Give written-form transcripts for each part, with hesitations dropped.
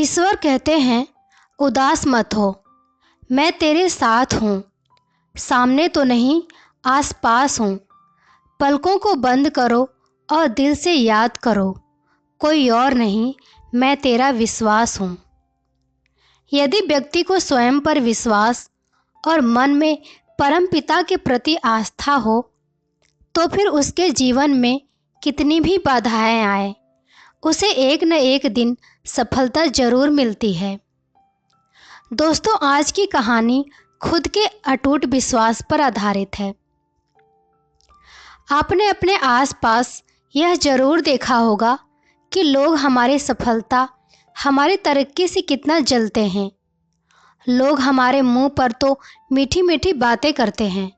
ईश्वर कहते हैं, उदास मत हो, मैं तेरे साथ हूँ। सामने तो नहीं, आस पास हूँ। पलकों को बंद करो और दिल से याद करो, कोई और नहीं, मैं तेरा विश्वास हूँ। यदि व्यक्ति को स्वयं पर विश्वास और मन में परमपिता के प्रति आस्था हो, तो फिर उसके जीवन में कितनी भी बाधाएं आए, उसे एक न एक दिन सफलता जरूर मिलती है। दोस्तों, आज की कहानी खुद के अटूट विश्वास पर आधारित है। आपने अपने आसपास यह जरूर देखा होगा कि लोग हमारी सफलता, हमारी तरक्की से कितना जलते हैं। लोग हमारे मुंह पर तो मीठी मीठी बातें करते हैं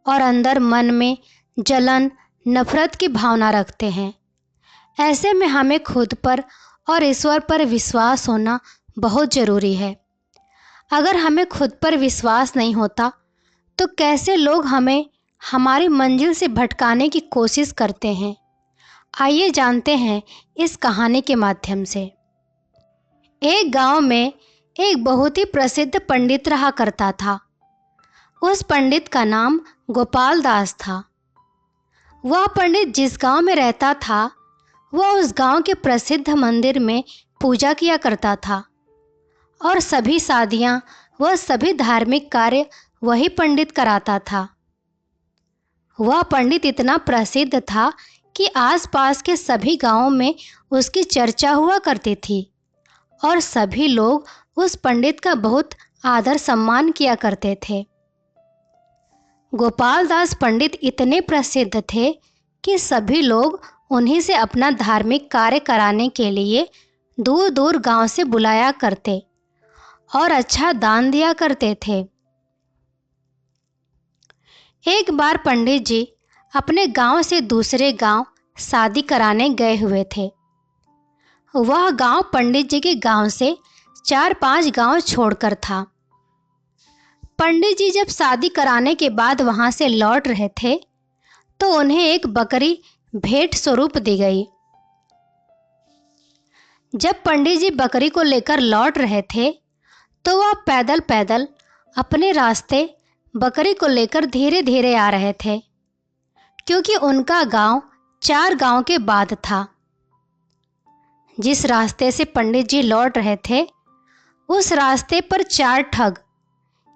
और अंदर मन में जलन, नफरत की भावना रखते हैं। ऐसे में हमें खुद पर और ईश्वर पर विश्वास होना बहुत ज़रूरी है। अगर हमें खुद पर विश्वास नहीं होता तो कैसे लोग हमें हमारी मंजिल से भटकाने की कोशिश करते हैं। आइए जानते हैं इस कहानी के माध्यम से। एक गांव में एक बहुत ही प्रसिद्ध पंडित रहा करता था। उस पंडित का नाम गोपाल दास था। वह पंडित जिस गांव में रहता था, वह उस गांव के प्रसिद्ध मंदिर में पूजा किया करता था और सभी शादियां व सभी धार्मिक कार्य वही पंडित कराता था। वह पंडित इतना प्रसिद्ध था कि आसपास के सभी गांवों में उसकी चर्चा हुआ करती थी और सभी लोग उस पंडित का बहुत आदर सम्मान किया करते थे। गोपाल दास पंडित इतने प्रसिद्ध थे कि सभी लोग उन्हीं से अपना धार्मिक कार्य कराने के लिए दूर दूर गांव से बुलाया करते और अच्छा दान दिया करते थे। एक बार पंडित जी अपने गांव से दूसरे गांव शादी कराने गए हुए थे। वह गांव पंडित जी के गांव से 4-5 गांव छोड़कर था। पंडित जी जब शादी कराने के बाद वहां से लौट रहे थे तो उन्हें एक बकरी भेंट स्वरूप दी गई। जब पंडित जी बकरी को लेकर लौट रहे थे तो वह पैदल पैदल अपने रास्ते बकरी को लेकर धीरे धीरे आ रहे थे, क्योंकि उनका गांव 4 गांव के बाद था। जिस रास्ते से पंडित जी लौट रहे थे उस रास्ते पर 4 ठग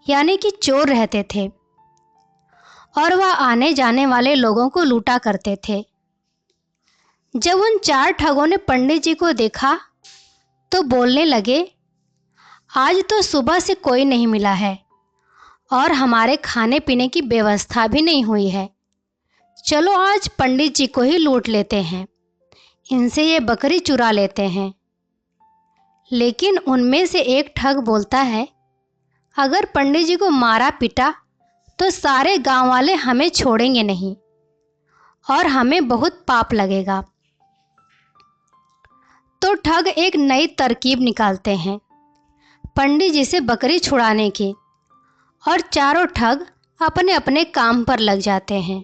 यानी कि चोर रहते थे और वह आने जाने वाले लोगों को लूटा करते थे। जब उन 4 ठगों ने पंडित जी को देखा तो बोलने लगे, आज तो सुबह से कोई नहीं मिला है और हमारे खाने पीने की व्यवस्था भी नहीं हुई है। चलो आज पंडित जी को ही लूट लेते हैं, इनसे ये बकरी चुरा लेते हैं। लेकिन उनमें से एक ठग बोलता है, अगर पंडित जी को मारा पीटा तो सारे गांव वाले हमें छोड़ेंगे नहीं और हमें बहुत पाप लगेगा। तो ठग एक नई तरकीब निकालते हैं पंडित जी से बकरी छुड़ाने की और चारों ठग अपने अपने काम पर लग जाते हैं।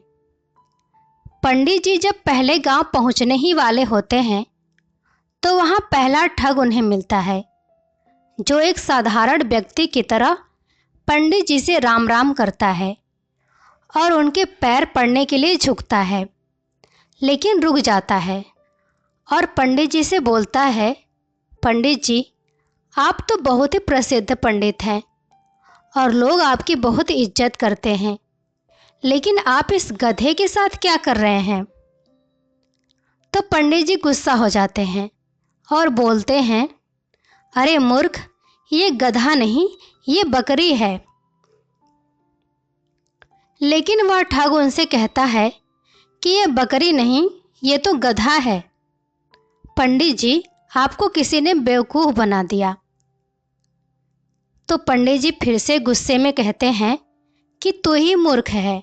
पंडित जी जब पहले गांव पहुंचने ही वाले होते हैं तो वहां पहला ठग उन्हें मिलता है, जो एक साधारण व्यक्ति की तरह पंडित जी से राम राम करता है और उनके पैर पड़ने के लिए झुकता है, लेकिन रुक जाता है और पंडित जी से बोलता है, पंडित जी, आप तो बहुत ही प्रसिद्ध पंडित हैं और लोग आपकी बहुत इज्जत करते हैं, लेकिन आप इस गधे के साथ क्या कर रहे हैं? तो पंडित जी गुस्सा हो जाते हैं और बोलते हैं, अरे मूर्ख, ये गधा नहीं, ये बकरी है। लेकिन वह ठग उनसे कहता है कि ये बकरी नहीं, ये तो गधा है। पंडित जी, आपको किसी ने बेवकूफ़ बना दिया। तो पंडित जी फिर से गुस्से में कहते हैं कि तू ही मूर्ख है,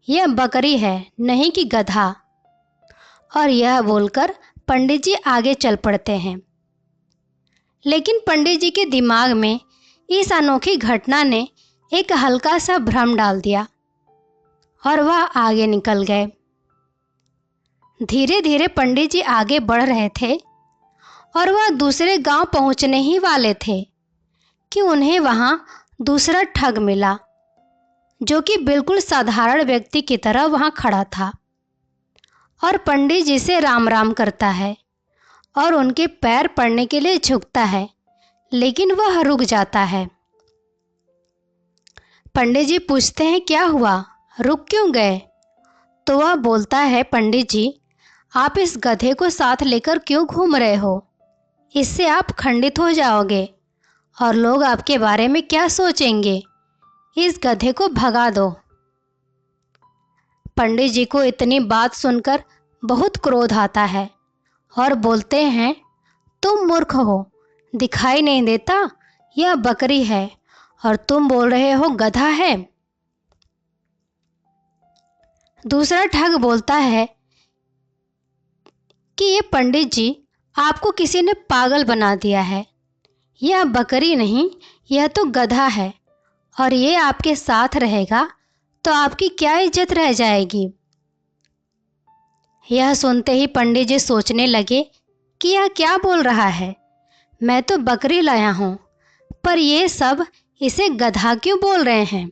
यह बकरी है, नहीं कि गधा। और यह बोलकर पंडित जी आगे चल पड़ते हैं। लेकिन पंडित जी के दिमाग में इस अनोखी घटना ने एक हल्का सा भ्रम डाल दिया और वह आगे निकल गए। धीरे धीरे पंडित जी आगे बढ़ रहे थे और वह दूसरे गांव पहुंचने ही वाले थे कि उन्हें वहां दूसरा ठग मिला, जो कि बिल्कुल साधारण व्यक्ति की तरह वहां खड़ा था और पंडित जी से राम राम करता है और उनके पैर पड़ने के लिए झुकता है, लेकिन वह रुक जाता है। पंडित जी पूछते हैं, क्या हुआ, रुक क्यों गए? तो वह बोलता है, पंडित जी, आप इस गधे को साथ लेकर क्यों घूम रहे हो? इससे आप खंडित हो जाओगे और लोग आपके बारे में क्या सोचेंगे? इस गधे को भगा दो। पंडित जी को इतनी बात सुनकर बहुत क्रोध आता है और बोलते हैं, तुम मूर्ख हो, दिखाई नहीं देता यह बकरी है और तुम बोल रहे हो गधा है। दूसरा ठग बोलता है कि ये पंडित जी, आपको किसी ने पागल बना दिया है। यह बकरी नहीं, यह तो गधा है और ये आपके साथ रहेगा तो आपकी क्या इज्जत रह जाएगी। यह सुनते ही पंडित जी सोचने लगे कि यह क्या बोल रहा है, मैं तो बकरी लाया हूँ, पर ये सब इसे गधा क्यों बोल रहे हैं?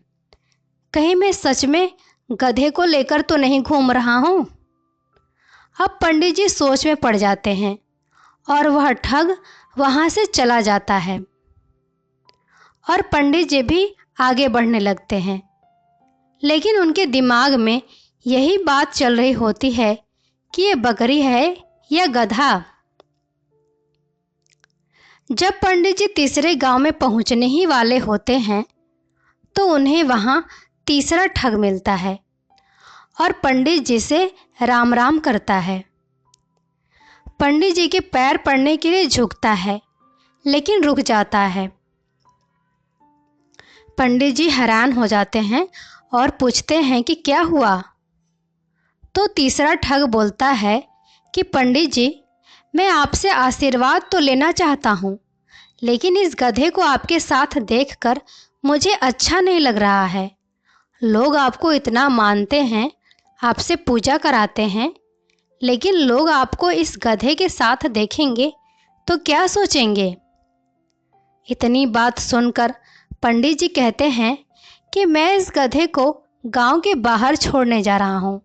कहीं मैं सच में गधे को लेकर तो नहीं घूम रहा हूँ। अब पंडित जी सोच में पड़ जाते हैं और वह ठग वहाँ से चला जाता है और पंडित जी भी आगे बढ़ने लगते हैं, लेकिन उनके दिमाग में यही बात चल रही होती है कि ये बकरी है या गधा। जब पंडित जी तीसरे गांव में पहुंचने ही वाले होते हैं तो उन्हें वहां तीसरा ठग मिलता है और पंडित जी से राम राम करता है। पंडित जी के पैर पड़ने के लिए झुकता है, लेकिन रुक जाता है। पंडित जी हैरान हो जाते हैं और पूछते हैं कि क्या हुआ? तो तीसरा ठग बोलता है कि पंडित जी, मैं आपसे आशीर्वाद तो लेना चाहता हूँ, लेकिन इस गधे को आपके साथ देखकर मुझे अच्छा नहीं लग रहा है। लोग आपको इतना मानते हैं, आपसे पूजा कराते हैं, लेकिन लोग आपको इस गधे के साथ देखेंगे तो क्या सोचेंगे? इतनी बात सुनकर पंडित जी कहते हैं कि मैं इस गधे को गांव के बाहर छोड़ने जा रहा हूँ।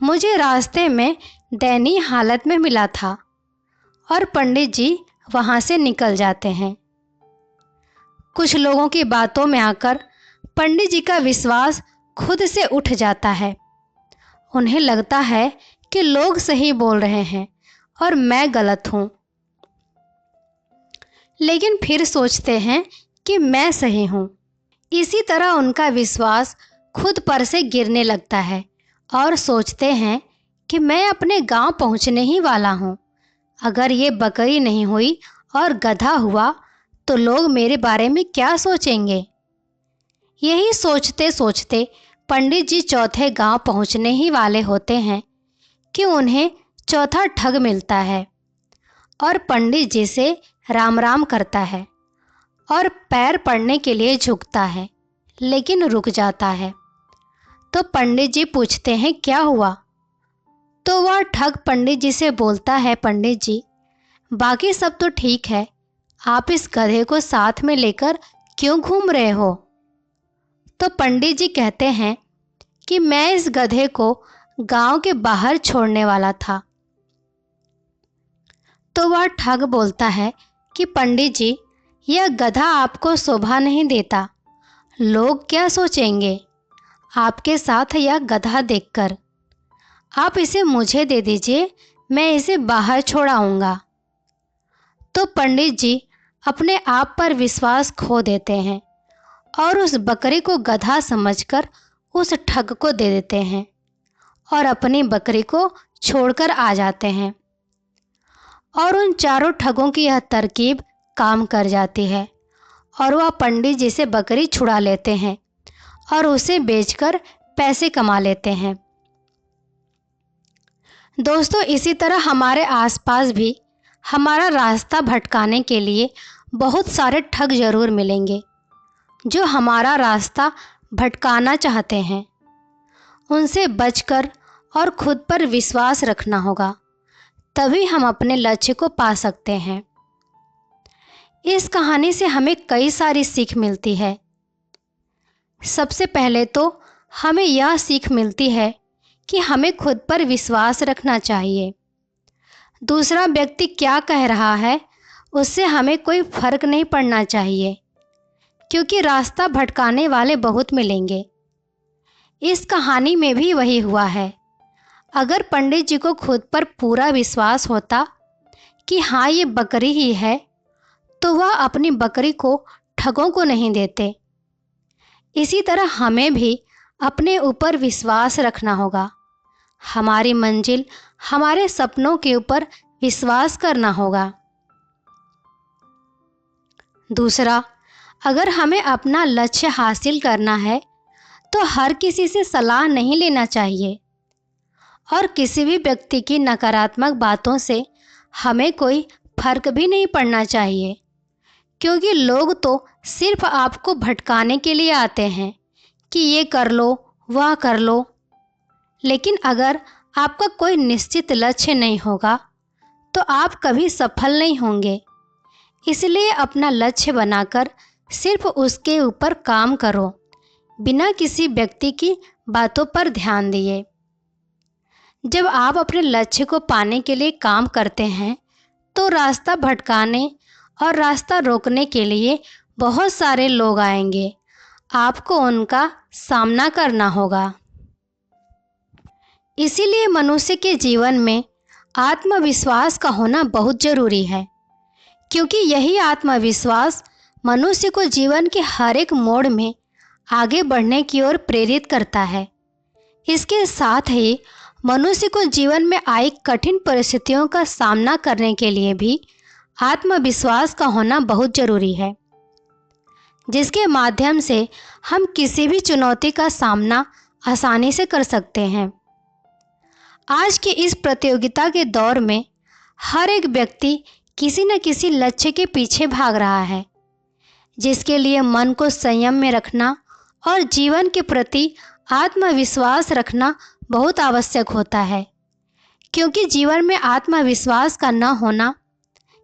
मुझे रास्ते में दयनीय हालत में मिला था और पंडित जी वहाँ से निकल जाते हैं। कुछ लोगों की बातों में आकर पंडित जी का विश्वास खुद से उठ जाता है। उन्हें लगता है कि लोग सही बोल रहे हैं और मैं गलत हूँ, लेकिन फिर सोचते हैं कि मैं सही हूँ। इसी तरह उनका विश्वास खुद पर से गिरने लगता है और सोचते हैं कि मैं अपने गांव पहुंचने ही वाला हूं। अगर ये बकरी नहीं हुई और गधा हुआ तो लोग मेरे बारे में क्या सोचेंगे। यही सोचते सोचते पंडित जी चौथे गांव पहुंचने ही वाले होते हैं कि उन्हें चौथा ठग मिलता है और पंडित जी से राम राम करता है और पैर पड़ने के लिए झुकता है, लेकिन रुक जाता है। तो पंडित जी पूछते हैं, क्या हुआ? तो वह ठग पंडित जी से बोलता है, पंडित जी, बाकी सब तो ठीक है, आप इस गधे को साथ में लेकर क्यों घूम रहे हो? तो पंडित जी कहते हैं कि मैं इस गधे को गांव के बाहर छोड़ने वाला था। तो वह ठग बोलता है कि पंडित जी, यह गधा आपको शोभा नहीं देता। लोग क्या सोचेंगे आपके साथ यह गधा देखकर? आप इसे मुझे दे दीजिए, मैं इसे बाहर छोड़ाऊंगा। तो पंडित जी अपने आप पर विश्वास खो देते हैं और उस बकरी को गधा समझकर उस ठग को दे देते हैं और अपनी बकरी को छोड़कर आ जाते हैं। और उन चारों ठगों की यह तरकीब काम कर जाती है और वह पंडित जी से बकरी छुड़ा लेते हैं और उसे बेचकर पैसे कमा लेते हैं। दोस्तों, इसी तरह हमारे आसपास भी हमारा रास्ता भटकाने के लिए बहुत सारे ठग जरूर मिलेंगे जो हमारा रास्ता भटकाना चाहते हैं। उनसे बचकर और खुद पर विश्वास रखना होगा, तभी हम अपने लक्ष्य को पा सकते हैं। इस कहानी से हमें कई सारी सीख मिलती है। सबसे पहले तो हमें यह सीख मिलती है कि हमें खुद पर विश्वास रखना चाहिए। दूसरा व्यक्ति क्या कह रहा है उससे हमें कोई फर्क नहीं पड़ना चाहिए, क्योंकि रास्ता भटकाने वाले बहुत मिलेंगे। इस कहानी में भी वही हुआ है। अगर पंडित जी को खुद पर पूरा विश्वास होता कि हाँ ये बकरी ही है, तो वह अपनी बकरी को ठगों को नहीं देते। इसी तरह हमें भी अपने ऊपर विश्वास रखना होगा। हमारी मंजिल, हमारे सपनों के ऊपर विश्वास करना होगा। दूसरा, अगर हमें अपना लक्ष्य हासिल करना है तो हर किसी से सलाह नहीं लेना चाहिए और किसी भी व्यक्ति की नकारात्मक बातों से हमें कोई फर्क भी नहीं पड़ना चाहिए, क्योंकि लोग तो सिर्फ आपको भटकाने के लिए आते हैं कि ये कर लो, वह कर लो। लेकिन अगर आपका कोई निश्चित लक्ष्य नहीं होगा तो आप कभी सफल नहीं होंगे। इसलिए अपना लक्ष्य बनाकर सिर्फ उसके ऊपर काम करो, बिना किसी व्यक्ति की बातों पर ध्यान दिए। जब आप अपने लक्ष्य को पाने के लिए काम करते हैं तो रास्ता भटकाने और रास्ता रोकने के लिए बहुत सारे लोग आएंगे। आपको उनका सामना करना होगा। इसीलिए मनुष्य के जीवन में आत्मविश्वास का होना बहुत जरूरी है, क्योंकि यही आत्मविश्वास मनुष्य को जीवन के हर एक मोड़ में आगे बढ़ने की ओर प्रेरित करता है। इसके साथ ही मनुष्य को जीवन में आई कठिन परिस्थितियों का सामना करने के लिए भी आत्मविश्वास का होना बहुत जरूरी है, जिसके माध्यम से हम किसी भी चुनौती का सामना आसानी से कर सकते हैं। आज की इस प्रतियोगिता के दौर में हर एक व्यक्ति किसी न किसी लक्ष्य के पीछे भाग रहा है, जिसके लिए मन को संयम में रखना और जीवन के प्रति आत्मविश्वास रखना बहुत आवश्यक होता है। क्योंकि जीवन में आत्मविश्वास का न होना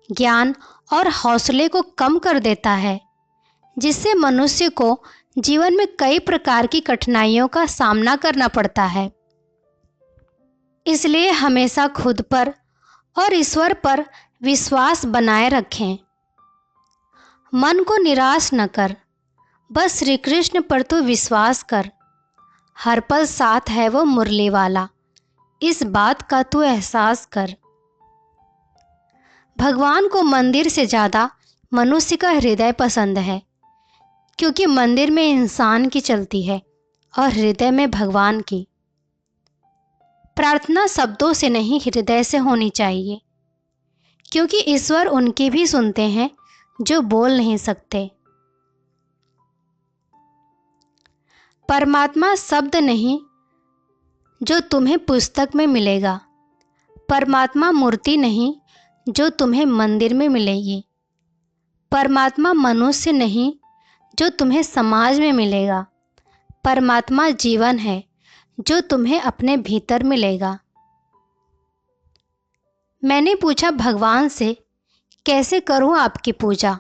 ज्ञान और हौसले को कम कर देता है, जिससे मनुष्य को जीवन में कई प्रकार की कठिनाइयों का सामना करना पड़ता है। इसलिए हमेशा खुद पर और ईश्वर पर विश्वास बनाए रखें। मन को निराश न कर, बस श्री कृष्ण पर तू विश्वास कर। हर पल साथ है वो मुरली वाला, इस बात का तू एहसास कर। भगवान को मंदिर से ज़्यादा मनुष्य का हृदय पसंद है, क्योंकि मंदिर में इंसान की चलती है और हृदय में भगवान की। प्रार्थना शब्दों से नहीं, हृदय से होनी चाहिए, क्योंकि ईश्वर उनकी भी सुनते हैं जो बोल नहीं सकते। परमात्मा शब्द नहीं जो तुम्हें पुस्तक में मिलेगा, परमात्मा मूर्ति नहीं जो तुम्हें मंदिर में मिलेगी, परमात्मा मनुष्य नहीं जो तुम्हें समाज में मिलेगा, परमात्मा जीवन है जो तुम्हें अपने भीतर मिलेगा। मैंने पूछा भगवान से, कैसे करूं आपकी पूजा?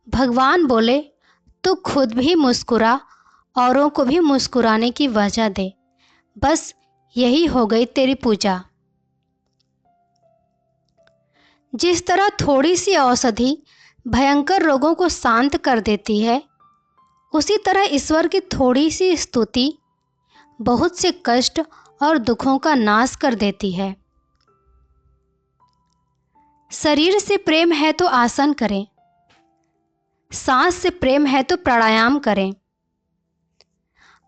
भगवान बोले, तू खुद भी मुस्कुरा, औरों को भी मुस्कुराने की वजह दे, बस यही हो गई तेरी पूजा। जिस तरह थोड़ी सी औषधि भयंकर रोगों को शांत कर देती है, उसी तरह ईश्वर की थोड़ी सी स्तुति बहुत से कष्ट और दुखों का नाश कर देती है। शरीर से प्रेम है तो आसन करें, सांस से प्रेम है तो प्राणायाम करें,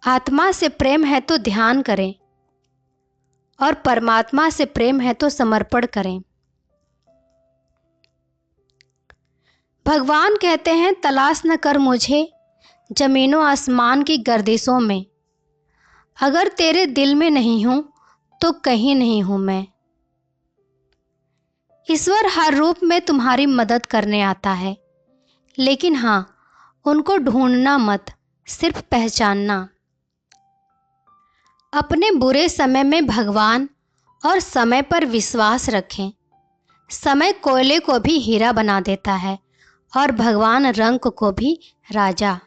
आत्मा से प्रेम है तो ध्यान करें और परमात्मा से प्रेम है तो समर्पण करें। भगवान कहते हैं, तलाश न कर मुझे जमीनों आसमान की गर्दिशों में, अगर तेरे दिल में नहीं हूं तो कहीं नहीं हूं मैं। ईश्वर हर रूप में तुम्हारी मदद करने आता है, लेकिन हाँ, उनको ढूंढना मत, सिर्फ पहचानना। अपने बुरे समय में भगवान और समय पर विश्वास रखें। समय कोयले को भी हीरा बना देता है और भगवान रंक को भी राजा।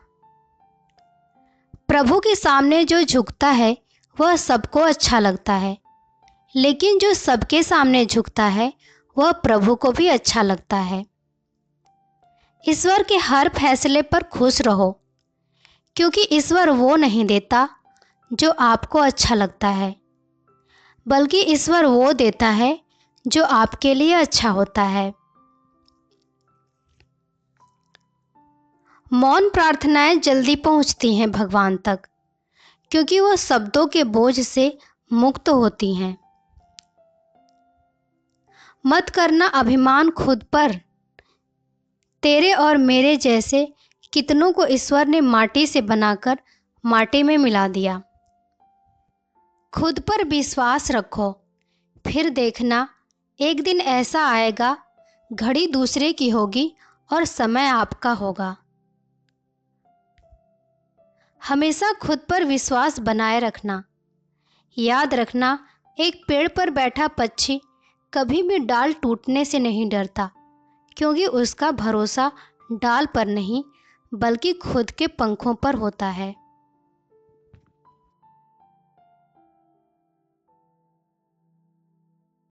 प्रभु के सामने जो झुकता है वह सबको अच्छा लगता है, लेकिन जो सबके सामने झुकता है वह प्रभु को भी अच्छा लगता है। ईश्वर के हर फैसले पर खुश रहो, क्योंकि ईश्वर वो नहीं देता जो आपको अच्छा लगता है, बल्कि ईश्वर वो देता है जो आपके लिए अच्छा होता है। मौन प्रार्थनाएं जल्दी पहुंचती हैं भगवान तक, क्योंकि वो शब्दों के बोझ से मुक्त होती हैं। मत करना अभिमान खुद पर। तेरे और मेरे जैसे कितनों को ईश्वर ने माटी से बनाकर माटी में मिला दिया। खुद पर विश्वास रखो, फिर देखना एक दिन ऐसा आएगा, घड़ी दूसरे की होगी और समय आपका होगा। हमेशा खुद पर विश्वास बनाए रखना। याद रखना, एक पेड़ पर बैठा पक्षी कभी भी डाल टूटने से नहीं डरता, क्योंकि उसका भरोसा डाल पर नहीं बल्कि खुद के पंखों पर होता है।